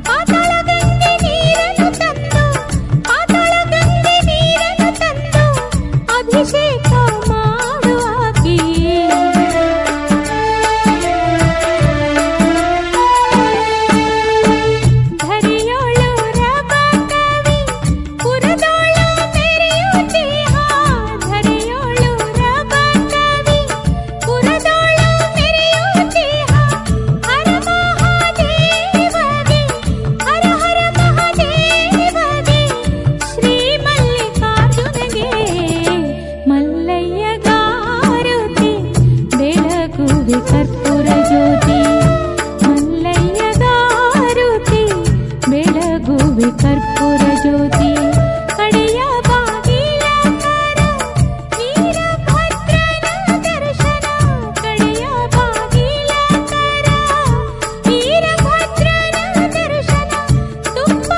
Speaker 8: ಪಾತಾಳಗಂಗೆ ನೀರನ್ನು ತಂದು ಅಭಿಷೇಕ ಮಾಡುವಾಕೆ ಧರಿಯೋಳು ರಬ ಕವಿ ಪುರದೋಳು ಮೆರೆಯುತ್ತೀಹ ಧರಿಯೋಳು ರಬ ಕವಿ ಪುರದೋಳು ಮೆರೆಯುತ್ತೀಹ ಹರ ಮಹಾದೇವಗೆ ಹರ ಮಹಾದೇವಗೆ ಶ್ರೀ ಮಲ್ಲಿಕಾರ್ಜುನಗೆ ಮಲ್ಲಯ್ಯಗಾರುತಿ ಬೆಳಗುವೆ ಕರ್ಪೂರ ಜ್ಯೋತಿ ಮಲ್ಲಯ್ಯಗಾರುತಿ ಬೆಳಗುವೆ ಕರ್ಪೂರ ಜ್ಯೋತಿ ಕಡೆಯ ಬಾಗಿಲ ಕರ ವೀರಭದ್ರನ ದರ್ಶನ ಕಡೆಯ ಬಾಗಿಲ ಕರ ವೀರಭದ್ರನ ದರ್ಶನ ತುಪ್ಪ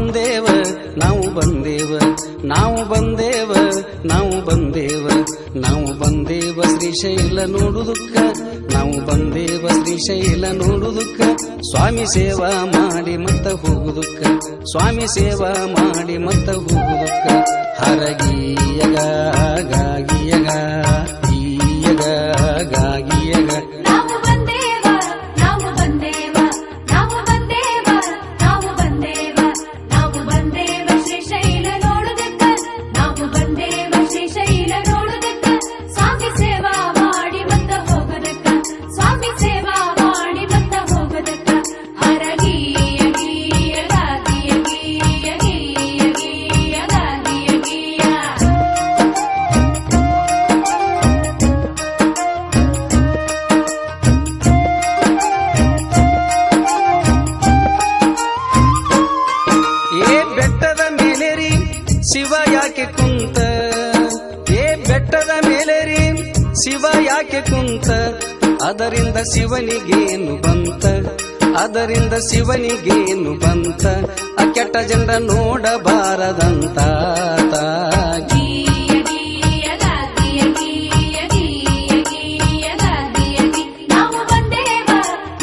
Speaker 9: ಬಂದೇವ ನಾವು ಬಂದೇವ ನಾವು ಬಂದೇವ ನಾವು ಬಂದೇವ ನಾವು ಬಂದೇವ ಶ್ರೀಶೈಲ ನೋಡುವುದಕ್ಕ ನಾವು ಬಂದೇವ ಶ್ರೀಶೈಲ ನೋಡುವುದಕ್ಕ ಸ್ವಾಮಿ ಸೇವಾ ಮಾಡಿ ಮತ್ತ ಹೋಗುವುದಕ್ಕ ಸ್ವಾಮಿ ಸೇವಾ ಮಾಡಿ ಮತ್ತ ಹೋಗುವುದಕ್ಕ ಹರಗೀಯಗ ಗಾಗಿಯಗ ಈಯಗ ಗಾಗಿಯಗ
Speaker 7: ನಾವು ಬಂದೇವ ನಾವು ಬಂದೇವ ನಾವು ಬಂದೇವ ನಾವು ಬಂದೇವ ನಾವು ಬಂದೇವ ಶ್ರೀಶೈಲ ನೋಡುವುದಕ್ಕ ನಾವು ಬಂದೇವ ಶ್ರೀಶೈಲ ನೋಡುವುದಕ್ಕ ಸ್ವಾಮಿ ಸೇವಾ ಮಾಡಿ ಮತ್ತ ಹೋಗುವುದಕ್ಕ ಸ್ವಾಮಿ ಸೇವಾ ಮಾಡಿ ಮತ್ತ ಹೋಗುವುದಕ್ಕ ಹರಗೀಯ ಗೀಯ ಗಾಗಿಯ ಗೀಯ ಗೀಯ ಗೀಯ ಗಾಗಿಯ ಗೀಯ
Speaker 9: ಏ ಬೆಟ್ಟದ ಮೇಲೇರಿ ಶಿವ ಯಾಕೆ ಕುಂತ ಏ ಬೆಟ್ಟದ ಮೇಲೇರಿ ಶಿವ ಯಾಕೆ ಕುಂತ ಅದರಿಂದ ಶಿವನಿಗೇನು ಬಂತ ಅದರಿಂದ ಶಿವನಿಗೇನು ಬಂತ ಆ ಕೆಟ್ಟ ಜನರ ನೋಡಬಾರದಂತ
Speaker 7: ಗೀಯ ಗೀಯ ಗಾಗಿಯ ಗೀಯ ಗೀಯ ಗೀಯ ಗಾಗಿಯ ಗೀ ನಾವು ಬಂದೇವ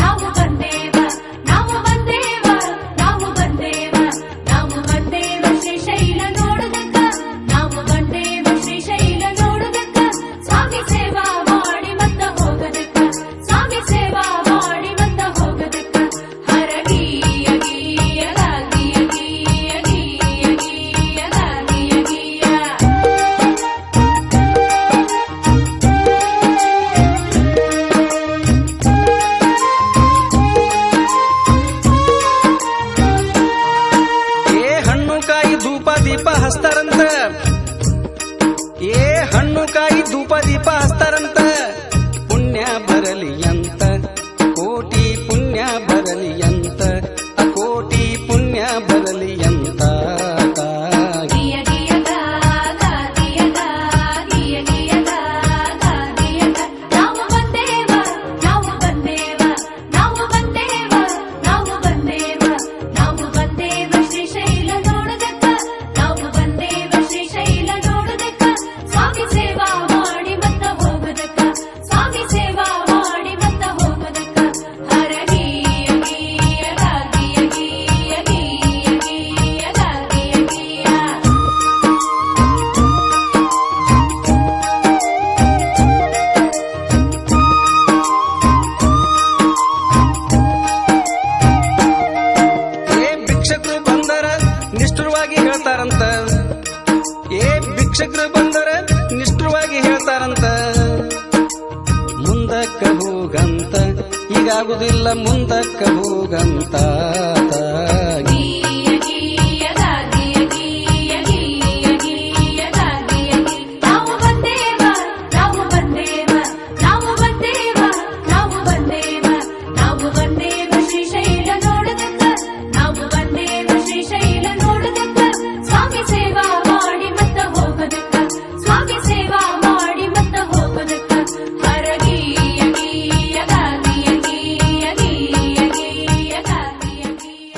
Speaker 7: ನಾವು ಬಂದೇವ ನಾವು ಬಂದೇವ ನಾವು ಬಂದೇವ ನಾವು ಬಂದೇವ ಶ್ರೀಶೈಲ ನೋಡುವುದಕ್ಕ ನಾವು ಬಂದೇವ ಶ್ರೀಶೈಲ ನೋಡುವುದಕ್ಕ ಸ್ವಾಮಿ ಸೇವಾ ಮಾಡಿ ಮತ್ತ ಹೋಗುವುದಕ್ಕ ಸ್ವಾಮಿ ಸೇವಾ ಮಾಡಿ ಮತ್ತ ಹೋಗುವುದಕ್ಕ ಹರಗೀಯ ಗೀಯ ಗಾಗಿಯ ಗೀಯ ಗೀಯ ಗೀಯ ಗಾಗಿಯ ಗೀಯ
Speaker 9: ಏ ಹಣ್ಣು ಕಾಯಿ ಧೂಪ ದೀಪ ಹಸ್ತಾರಂತ ಏ ಹಣ್ಣು ಕಾಯಿ ಧೂಪ ದೀಪ ಹಸ್ತಾರಂತ ಪುಣ್ಯ ಬರಲಿ ಅಂತ ಕೋಟಿ ಪುಣ್ಯ ಬರಲಿ ಅಂತ ಆ ಕೋಟಿ ಪುಣ್ಯ ಬರಲಿ ಅಂತ
Speaker 7: ಗೀಯ ಗೀಯ ಗಾ ಗಾಗಿಯ ಗಾ ಗೀಯ ಗೀಯ ಗಾ ಗಾಗಿಯ ಗಾ ನಾವು ಬಂದೇವ ನಾವು ಬಂದೇವ ನಾವು ಬಂದೇವ ನಾವು ಬಂದೇವ ನಾವು ಬಂದೇವ ಶ್ರೀಶೈಲ ನೋಡುವುದಕ್ಕ ನಾವು ಬಂದೇವ ಶ್ರೀಶೈಲ ನೋಡುವುದಕ್ಕ ಸ್ವಾಮಿ ಸೇವಾ ಮಾಡಿ ಮತ್ತ ಹೋಗುವುದಕ್ಕ ಸ್ವಾಮಿ ಸೇವಾ ಮಾಡಿ ಮತ್ತ ಹೋಗುವುದಕ್ಕ ಹರಗೀಯ ಗೀಯ ಗಾಗಿಯ ಗೀಯ ಗೀಯ ಗೀಯ ಗಾಗಿಯ ಗೀಯ
Speaker 9: ಏ ಭಿಕ್ಷಕರು ಬಂದರ ನಿಷ್ಠುರವಾಗಿ ಹೇಳ್ತಾರಂತ ಏ ಭಿಕ್ಷಕರು ಬಂದರ ನಿಷ್ಠುರವಾಗಿ ಹೇಳ್ತಾರಂತ ಮುಂದಕ್ಕ ಹೋಗಂತ ಈಗಾಗುದಿಲ್ಲ ಮುಂದಕ್ಕ ಹೋಗಂತ
Speaker 7: ಗೀಯ ಗೀಯ ಗಾಗಿಯ ಗೀಯ ಗೀಯ ಗೀಯ ಗಾಗಿಯ ಗೀ ನಾವು ಬಂದೇವ ನಾವು ಬಂದೇವ ನಾವು ಬಂದೇವ ನಾವು ಬಂದೇವ ನಾವು ಬಂದೇವ ಶ್ರೀಶೈಲ ನೋಡುವುದಕ್ಕ ನಾವು ಬಂದೇವ ಶ್ರೀಶೈಲ ನೋಡುವುದಕ್ಕ ಸ್ವಾಮಿ ಸೇವಾ ಮಾಡಿ ಮತ್ತ ಹೋಗುವುದಕ್ಕ ಸ್ವಾಮಿ ಸೇವಾ ಮಾಡಿ ಮತ್ತ ಹೋಗುವುದಕ್ಕ ಹರಗೀಯ ಗೀಯ ಗಾಗಿಯ ಗೀಯ ಗೀಯ ಗೀಯ ಗಾಗಿಯ ಗೀಯ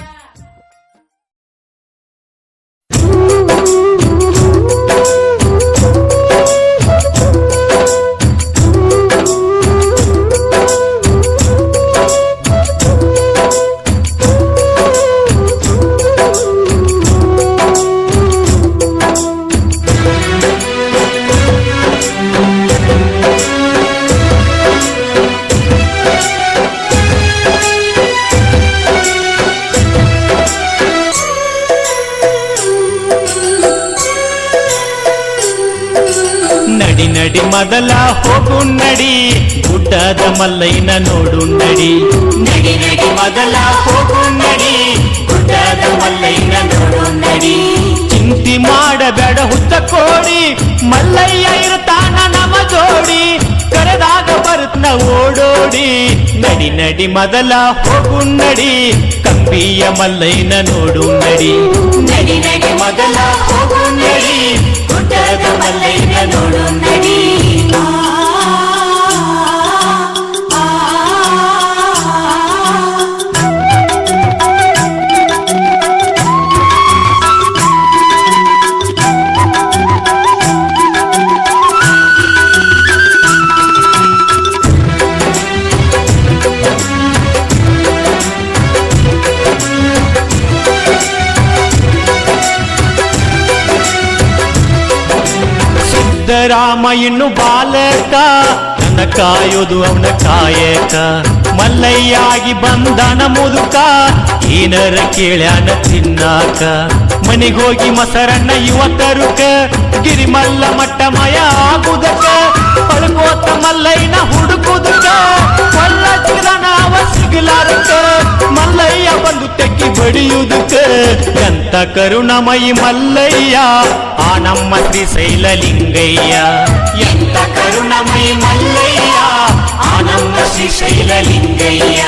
Speaker 10: ನಡಿ ನಡಿ ಮೊದಲ ಹೋಗು ನಡಿ ಗುಡ್ಡದ ಮಲ್ಲೈನ ನೋಡು ನಡಿ ನಡಿ ನಡಿ ಮೊದಲ ಹೋಗು ನಡಿ ಗುಡ್ಡದ ಮಲ್ಲೈನ ನೋಡು ನಡಿ ಚಿಂತಿ ಮಾಡಬೇಡ ಹುತ್ತ ಕೋಡಿ ಮಲ್ಲಯ್ಯ ಇರ್ತಾನ ನಮ ಜೋಡಿ ಕರೆದಾಗ ಬರುತ್ನ ಓಡೋಡಿ ನಡಿ ನಡಿ ಮೊದಲ ಹೋಗು ನಡಿ ಕಂಬಿಯ ಮಲ್ಲೈನ ನೋಡು ನಡಿ ನಡಿ ನಡಿ ಮೊದಲ ಹೋಗು ನಡಿ ಗುಡ್ಡದ ಮಲ್ಲೈನ ನೋಡು ನಡಿ ಸಿದ್ದರಾಮ ಇನ್ನು ಬಾಲಕ ನನ್ನ ಕಾಯೋದು ಅವನ ಕಾಯಕ ಮಲ್ಲಯ್ಯಾಗಿ ಬಂದನ ಮುದುಕ ಏನರ ಕೇಳ್ಯಾನ ತಿನ್ನಾಕ ಮನಿಗೋಗಿ ಮೊಸರನ್ನ ಇವತ್ತರುಕ ಗಿರಿಮಲ್ಲ ಮಟ್ಟ ಮಯ ಆಗುದಕ ಪಳ್ಕೋತ ಮಲ್ಲಯ್ಯನ ಹುಡುಕುದಕ ಕೊಲ್ಲ ಚಿಗದನಾವ ಸಿಗಲಾರಕ ಮಲ್ಲಯ್ಯ ಬಂದು ತೆಕ್ಕಿ ಬಡಿಯುವುದಕ್ಕ ಎಂತ ಕರುಣಮಯಿ ಮಲ್ಲಯ್ಯ ಆ ನಮ್ಮ ಶ್ರೀಶೈಲ ಲಿಂಗಯ್ಯ ಎಂತ ಕರುಣಮಯಿ ಮಲ್ಲಯ್ಯ ಆ ನಮ್ಮ ಶ್ರೀಶೈಲ ಲಿಂಗಯ್ಯ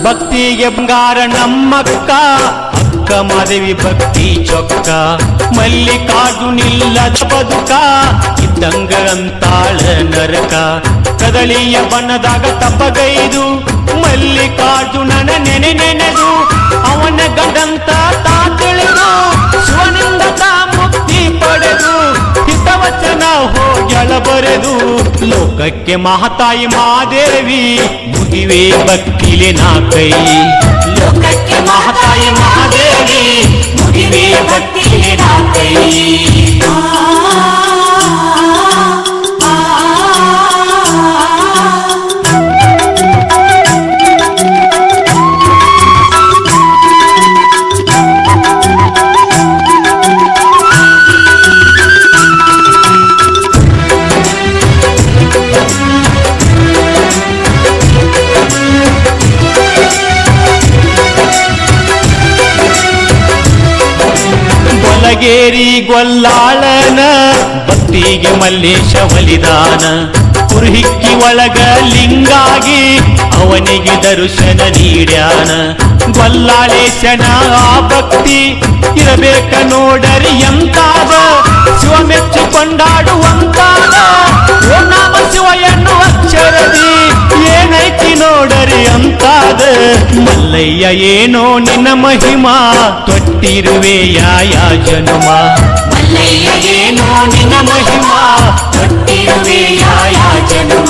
Speaker 10: ಭಕ್ತಿಗೆ ಬಂಗಾರ ನಮ್ಮಕ್ಕ ಅಕ್ಕ ಮಾದೇವಿ ಭಕ್ತಿ ಚೊಕ್ಕ ಮಲ್ಲಿಕಾರ್ಜುನಿಲ್ಲದ ಬದುಕ ಇದ್ದಂಗ ಅಂತಾಳ ನರಕ ಕದಳಿಯ ಬಣ್ಣದಾಗ ತಪ್ಪಗೈದು ಮಲ್ಲಿಕಾರ್ಜುನನ ನೆನೆದು ಅವನ ಗಂಡಂತ ತಾ ತಿಳಿದು ಶಿವನಿಂದ ತಾ ಮುಕ್ತಿ ಪಡೆದು ಹಿತವಚನ ಹೋಗ್ಯಳ ಬರೆದು ಲೋಕಕ್ಕೆ ಮಹಾತಾಯಿ ಮಾದೇವಿ ಮುಗಿವೆ ಭಕ್ತಿಲೆ ನಾ ಕೈ ಲೋಕಕ್ಕೆ ಮಹಾತಾಯಿ ಮಹಾದೇವಿ ಮುಗಿವೆ ಭಕ್ತಿಲೆ ನಾ ಕೈ ಗೊಲಗೇರಿ ಗೊಲ್ಲಾಳನ ಭಕ್ತಿಗೆ ಮಲ್ಲೇಶ ಒಲಿದಾನ ಕುರ್ಹಿಕ್ಕಿ ಒಳಗ ಲಿಂಗಾಗಿ ಅವನಿಗೆ ದರ್ಶನ ನೀಡ್ಯಾನ ಗೊಲ್ಲಾಳೇಶನ ಆ ಭಕ್ತಿ ಇರಬೇಕ ನೋಡರಿ ಎಂತಾದ ಶಿವ ಮೆಚ್ಚಿ ಕೊಂಡಾಡುವಂತಾದ ಓಂ ನಮ ಶಿವ ಎನ್ನುವ ಅಕ್ಷರದಿ ಏನೈತಿ ನೋಡರಿ ಅಂತಾದ ಮಲ್ಲಯ್ಯ ಏನೋ ನಿನ್ನ ಮಹಿಮಾ ತೊಟ್ಟಿರುವೆ ಯಾಯ ಜನುಮ ಮಲ್ಲಯ್ಯ ಏನೋ ನಿನ್ನ ಮಹಿಮಾ ತೊಟ್ಟಿರುವೆ ಯಾಯ ಜನುಮ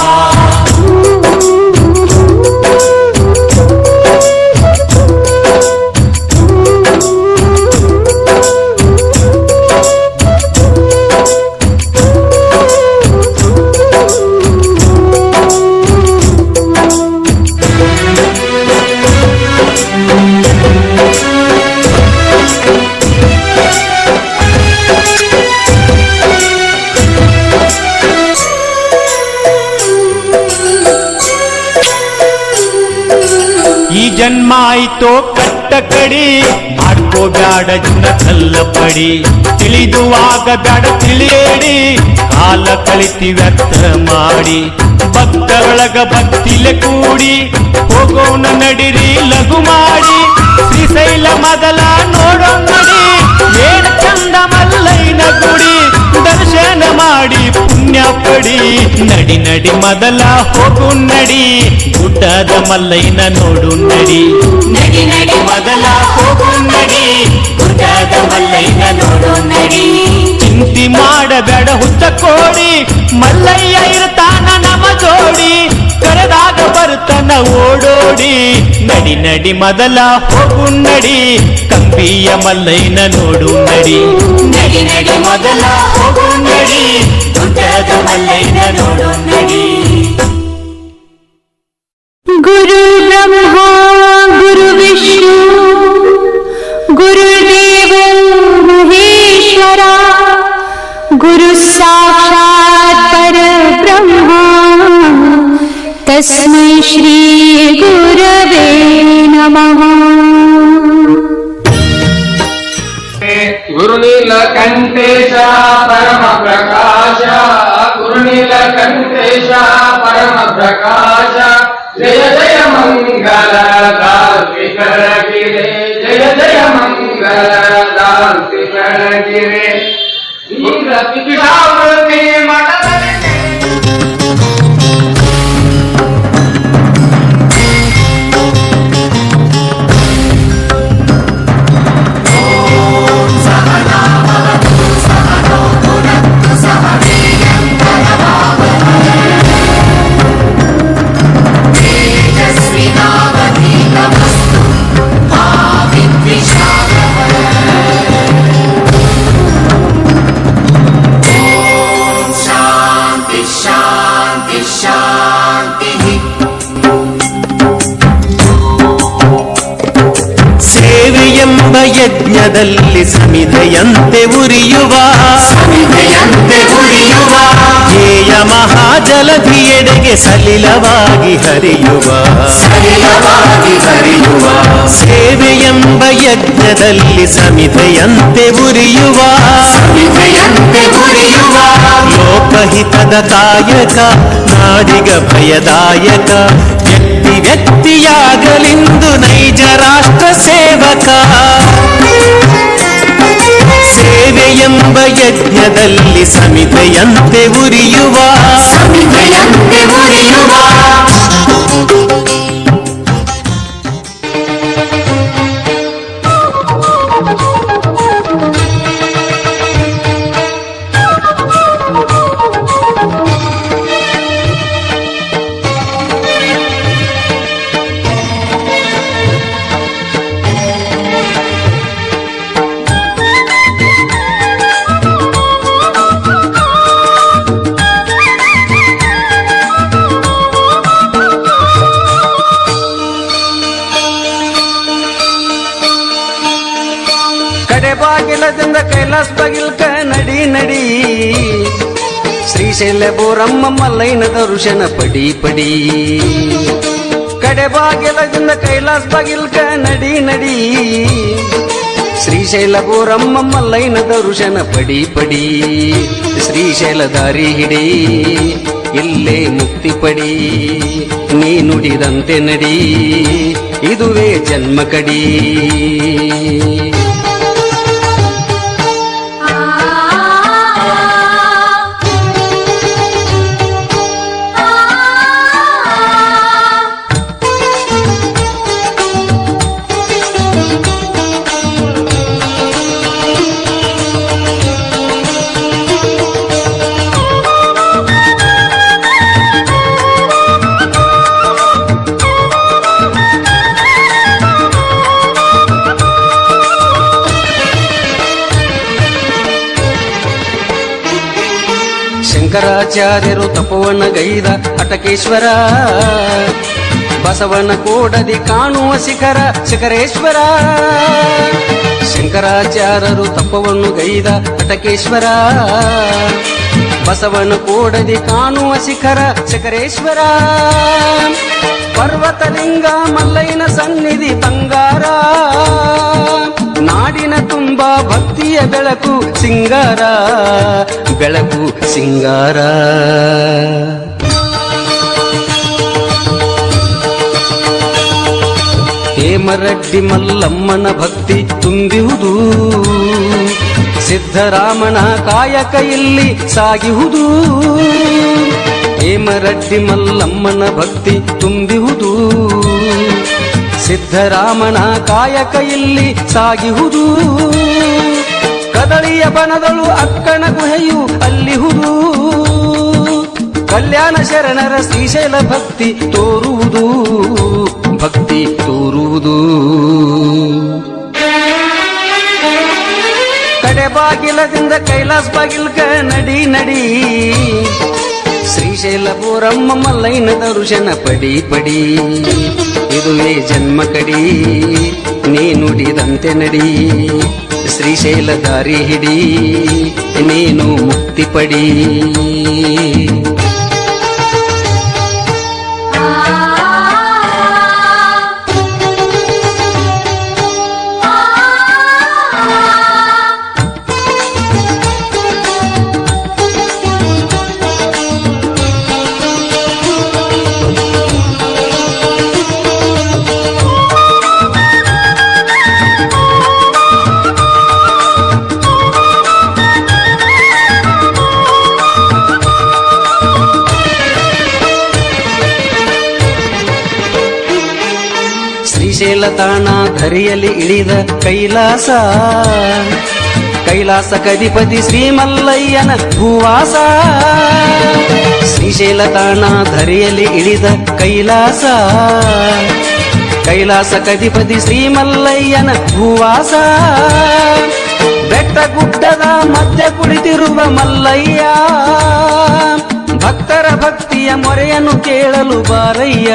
Speaker 10: ಈ ಜನ್ಮ ಆಯ್ತೋ ಕಟ್ಟ ಕಡಿ ಮಾಡ್ಕೋಬ್ಯಾಡ ಜನ ಕಲ್ಲ ಪಡಿ ತಿಳಿದುವಾಗ ಬ್ಯಾಡ ತಿಳಿಯೇಡಿ ಕಾಲ ಕಳಿತಿ ವ್ಯರ್ಥ ಮಾಡಿ ಭಕ್ತರೊಳಗ ಭಕ್ತಿಲೆ ಕೂಡಿ ಹೋಗೋಣ ನಡಿರಿ ಲಘು ಮಾಡಿ ಶ್ರೀಶೈಲ ಮೊದಲ ನೋಡೋ ನಡಿ ಏನ ಚಂದ ಮಲ್ಲಯ್ಯನ ಗುಡಿ ದರ್ಶನ ಮಾಡಿ ಪುಣ್ಯ ಪಡಿ ನಡಿ ನಡಿ ಮೊದಲ ಹೋಗು ನಡಿ ಗುಡ್ಡದ ಮಲ್ಲಯ್ಯನ ನೋಡು ನಡಿ ನಡಿ ನಡಿ ಮೊದಲ ಹೋಗು ನಡಿ ಗುಡ್ಡದ ಮಲ್ಲಯ್ಯನ ನೋಡು ನಡಿ ಚಿಂತಿ ಮಾಡಬೇಡ ಹುತ್ತ ಕೋಡಿ ಮಲ್ಲಯ್ಯ ಇರ್ತಾನ ನಮ ಜೋಡಿ ಕರೆದಾಗ ಬರ್ತಾನ ಓಡೋಡಿ ನಡಿ ನಡಿ ಮೊದಲ ಹೋಗು ನಡಿ ಕಂಬಿಯ ಮಲ್ಲಯ್ಯನ ನೋಡು ನಡಿ ನಡಿ ನಡಿ ಮೊದಲ ಹೋಗು ನಡಿ ಗುಡ್ಡದ ಮಲ್ಲಯ್ಯನ ನೋಡು ನಡಿ
Speaker 8: ಗುರು ಬ್ರಹ್ಮ ಗುರು ವಿಷ್ಣು ಗುರುದೇವ ಮಹೇಶ್ವರ ಗುರು ಸಾಕ್ಷಾತ್ ಪರಬ್ರಹ್ಮ ತಸ್ಮೈ ಶ್ರೀ ಗುರವೇ ನಮಃ.
Speaker 11: ಗುರುನೀಲಕಂಠೇಶ ಪರಮ ಪ್ರಕಾಶ ಗುರುನೀಲಕಂಠೇಶ ಪರಮ ಪ್ರಕಾಶ ಜಯ ಜಯ ಮಂಗಲ ತಾರ್ಕಿಕರ ಗಿರೆ ಜಯ ಜಯ ಮಂಗಲ ತಾರ್ಕಿಕರ
Speaker 10: ಯಜ್ಞದಲ್ಲಿ ಸಮಿಧೆಯಂತೆ ಉರಿಯುವ ಧ್ಯೇಯ ಮಹಾಜಲಧಿಯೆಡೆಗೆ ಸಲಿಲವಾಗಿ ಹರಿಯುವ ಸೇವೆಯೆಂಬ ಯಜ್ಞದಲ್ಲಿ ಸಮಿಧೆಯಂತೆ ಉರಿಯುವ ಲೋಕಹಿತದ ಕಾಯಕ ನಾಡಿಗ ಭಯದಾಯಕ ವ್ಯಕ್ತಿ ವ್ಯಕ್ತಿಯಾಗಲಿಂದು ನೈಜ ರಾಷ್ಟ್ರ ಸೇವಕ ಸೇವೆಯೆಂಬ ಯಜ್ಞದಲ್ಲಿ ಸಮಿಧೆಯಂತೆ ಉರಿಯುವ
Speaker 9: ಕಡೆಬಾಗಿಲದಿಂದ ಕೈಲಾಸ್ ಬಗಿಲ್ಕ ನಡಿ ನಡಿ ಶ್ರೀಶೈಲ ಬೋರಮ್ಮ ಮಲ್ಲೈನ ದರ್ಶನ ಪಡಿ ಪಡಿ ಕಡೆಬಾಗಿಲದಿಂದ ಕೈಲಾಸ್ ಬಗಿಲ್ಕ ನಡಿ ನಡಿ ಶ್ರೀಶೈಲ ಬೋರಮ್ಮ ಮಲ್ಲೈನ ದರ್ಶನ ಪಡಿ ಪಡಿ ಶ್ರೀಶೈಲ ದಾರಿ ಹಿಡಿ ಇಲ್ಲೇ ಮುಕ್ತಿ ಪಡಿ ನೀ ನುಡಿದಂತೆ ನಡಿ ಇದುವೇ ಜನ್ಮ ಕಡಿ ಶಂಕರಾಚಾರ್ಯರು ತಪವನ ಗೈದ ಹಟಕೇಶ್ವರ ಬಸವನ ಕೋಡದಿ ಕಾಣುವ ಶಿಖರ ಶಿಖರೇಶ್ವರ ಶಂಕರಾಚಾರ್ಯರು ತಪವನ್ನು ಗೈದ ಹಟಕೇಶ್ವರ ಬಸವನ ಕೋಡದಿ ಕಾಣುವ ಶಿಖರ ಶಿಖರೇಶ್ವರ ಪರ್ವತಲಿಂಗ ಮಲ್ಲೈನ ಸನ್ನಿಧಿ ಬಂಗಾರ ನಾಡಿನ ತುಂಬ ಭಕ್ತಿಯ ಬೆಳಕು ಸಿಂಗಾರ ಬೆಳಕು ಸಿಂಗಾರ ಹೇಮರೆಡ್ಡಿ ಮಲ್ಲಮ್ಮನ ಭಕ್ತಿ ತುಂಬಿಹುದು ಸಿದ್ದರಾಮನ ಕಾಯಕ ಇಲ್ಲಿ ಸಾಗಿಹುದು ಹೇಮರೆಡ್ಡಿ ಮಲ್ಲಮ್ಮನ ಭಕ್ತಿ ತುಂಬಿಹುದು ಸಿದ್ದರಾಮನ ಕಾಯಕ ಇಲ್ಲಿ ಸಾಗಿಹುದು ಕದಳಿಯ ಬನದಳು ಅಕ್ಕನ ಗುಹೆಯು ಅಲ್ಲಿಹುದು ಕಲ್ಯಾಣ ಶರಣರ ಶ್ರೀಶೈಲ ಭಕ್ತಿ ತೋರುವುದು ಭಕ್ತಿ ತೋರುವುದು ಕಡೆಬಾಗಿಲದಿಂದ ಕೈಲಾಸ್ ಬಾಗಿಲ್ಕ ನಡಿ ನಡಿ ಶ್ರೀಶೈಲ ಬೋರಮ್ಮ ಮಲ್ಲೈನ ದರ್ಶನ ಪಡಿ ಪಡಿ ಇದುವೇ ಜನ್ಮ ಕಡಿ ನೀ ನುಡಿದಂತೆ ನಡಿ ಶ್ರೀಶೈಲ ದಾರಿ ಹಿಡಿ ನೀನು ಮುಕ್ತಿ ಪಡಿ ಶ್ರೀಶೈಲ ತಾಣ ಧರಿಯಲ್ಲಿ ಇಳಿದ ಕೈಲಾಸ ಕೈಲಾಸ ಕಧಿಪತಿ ಶ್ರೀಮಲ್ಲಯ್ಯನ ಭೂವಾಸ ಶ್ರೀಶೈಲ ತಾಣ ಧರಿಯಲ್ಲಿ ಇಳಿದ ಕೈಲಾಸ ಕೈಲಾಸ ಕಧಿಪತಿ ಶ್ರೀಮಲ್ಲಯ್ಯನ ಭೂವಾಸ ಬೆಟ್ಟ ಗುಡ್ಡದ ಮಧ್ಯ ಕುಳಿತಿರುವ ಮಲ್ಲಯ್ಯ ಭಕ್ತರ ಭಕ್ತಿಯ ಮೊರೆಯನ್ನು ಕೇಳಲು ಬಾರಯ್ಯ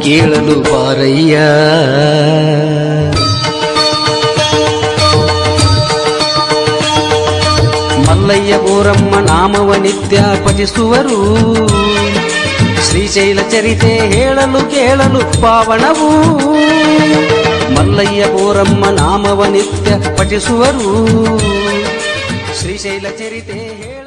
Speaker 9: ಕೇಳಲು ಬಾರಯ್ಯ ಮಲ್ಲಯ್ಯ ಬೋರಮ್ಮ ನಾಮವ ನಿತ್ಯ ಪಠಿಸುವರು. ಶ್ರೀಶೈಲ ಚರಿತೆ ಹೇಳಲು ಕೇಳಲು ಪಾವನವು. ಮಲ್ಲಯ್ಯ ಬೋರಮ್ಮ ನಾಮವ ನಿತ್ಯ ಪಠಿಸುವರು. ಶ್ರೀಶೈಲ ಚರಿತೆ ಹೇಳ